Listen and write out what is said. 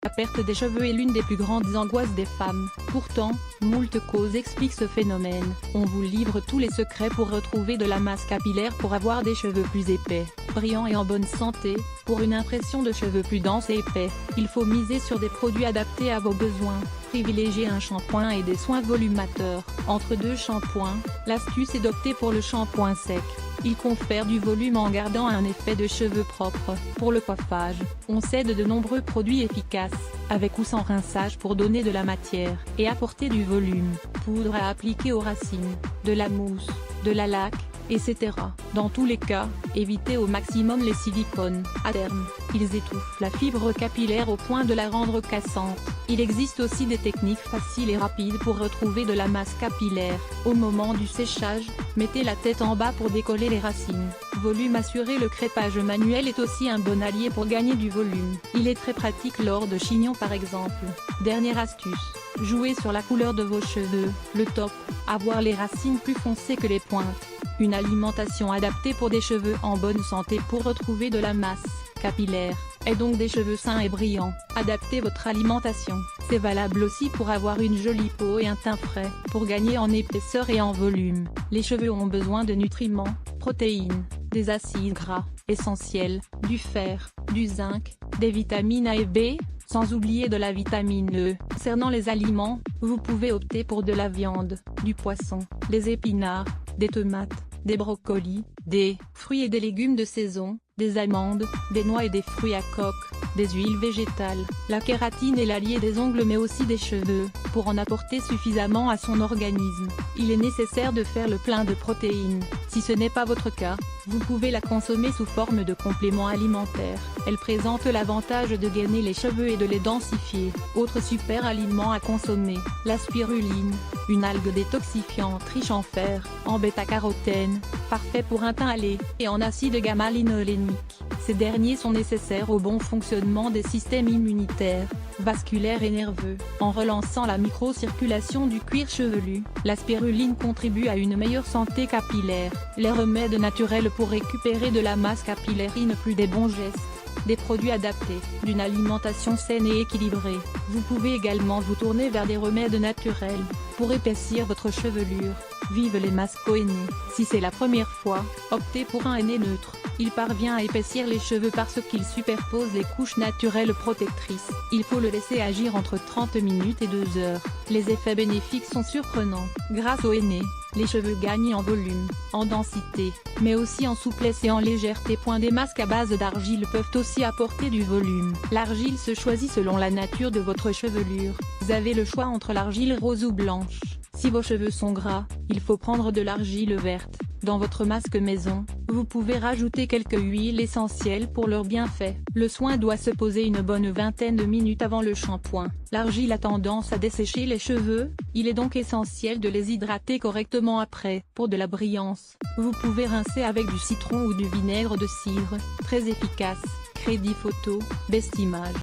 La perte des cheveux est l'une des plus grandes angoisses des femmes. Pourtant, moult causes expliquent ce phénomène. On vous livre tous les secrets pour retrouver de la masse capillaire pour avoir des cheveux plus épais, brillants et en bonne santé. Pour une impression de cheveux plus dense et épais, il faut miser sur des produits adaptés à vos besoins. Privilégiez un shampoing et des soins volumateurs. Entre deux shampoings, l'astuce est d'opter pour le shampoing sec. Il confère du volume en gardant un effet de cheveux propres. Pour le coiffage, on cède de nombreux produits efficaces, avec ou sans rinçage pour donner de la matière et apporter du volume. Poudre à appliquer aux racines, de la mousse, de la laque, etc. Dans tous les cas, évitez au maximum les silicones. À terme, ils étouffent la fibre capillaire au point de la rendre cassante. Il existe aussi des techniques faciles et rapides pour retrouver de la masse capillaire. Au moment du séchage, mettez la tête en bas pour décoller les racines. Volume assuré. Le crêpage manuel est aussi un bon allié pour gagner du volume. Il est très pratique lors de chignons par exemple. Dernière astuce, jouez sur la couleur de vos cheveux. Le top, avoir les racines plus foncées que les pointes. Une alimentation adaptée pour des cheveux en bonne santé pour retrouver de la masse capillaire, et donc des cheveux sains et brillants. Adaptez votre alimentation. C'est valable aussi pour avoir une jolie peau et un teint frais. Pour gagner en épaisseur et en volume, les cheveux ont besoin de nutriments, protéines, des acides gras essentiels, du fer, du zinc, des vitamines A et B, sans oublier de la vitamine E. Concernant les aliments, vous pouvez opter pour de la viande, du poisson, des épinards, des tomates, des brocolis, des fruits et des légumes de saison, des amandes, des noix et des fruits à coque, des huiles végétales. La kératine est l'allié des ongles mais aussi des cheveux. Pour en apporter suffisamment à son organisme, il est nécessaire de faire le plein de protéines. Si ce n'est pas votre cas, vous pouvez la consommer sous forme de complément alimentaire. Elle présente l'avantage de gainer les cheveux et de les densifier. Autre super aliment à consommer, la spiruline, une algue détoxifiante riche en fer, en bêta-carotène, parfait pour un teint allé, et en acide gamma-linolénique. Ces derniers sont nécessaires au bon fonctionnement des systèmes immunitaires, vasculaires et nerveux. En relançant la microcirculation du cuir chevelu, la spiruline contribue à une meilleure santé capillaire. Les remèdes naturels pour récupérer de la masse capillaire, plus des bons gestes, des produits adaptés, d'une alimentation saine et équilibrée. Vous pouvez également vous tourner vers des remèdes naturels, pour épaissir votre chevelure. Vive les masques au henné. Si c'est la première fois, optez pour un henné neutre. Il parvient à épaissir les cheveux parce qu'il superpose les couches naturelles protectrices. Il faut le laisser agir entre 30 minutes et 2 heures. Les effets bénéfiques sont surprenants. Grâce au henné, les cheveux gagnent en volume, en densité, mais aussi en souplesse et en légèreté. Des masques à base d'argile peuvent aussi apporter du volume. L'argile se choisit selon la nature de votre chevelure. Vous avez le choix entre l'argile rose ou blanche. Si vos cheveux sont gras, il faut prendre de l'argile verte. Dans votre masque maison, vous pouvez rajouter quelques huiles essentielles pour leurs bienfaits. Le soin doit se poser une bonne vingtaine de minutes avant le shampoing. L'argile a tendance à dessécher les cheveux, il est donc essentiel de les hydrater correctement après. Pour de la brillance, vous pouvez rincer avec du citron ou du vinaigre de cidre, très efficace. Crédit photo, Best Image.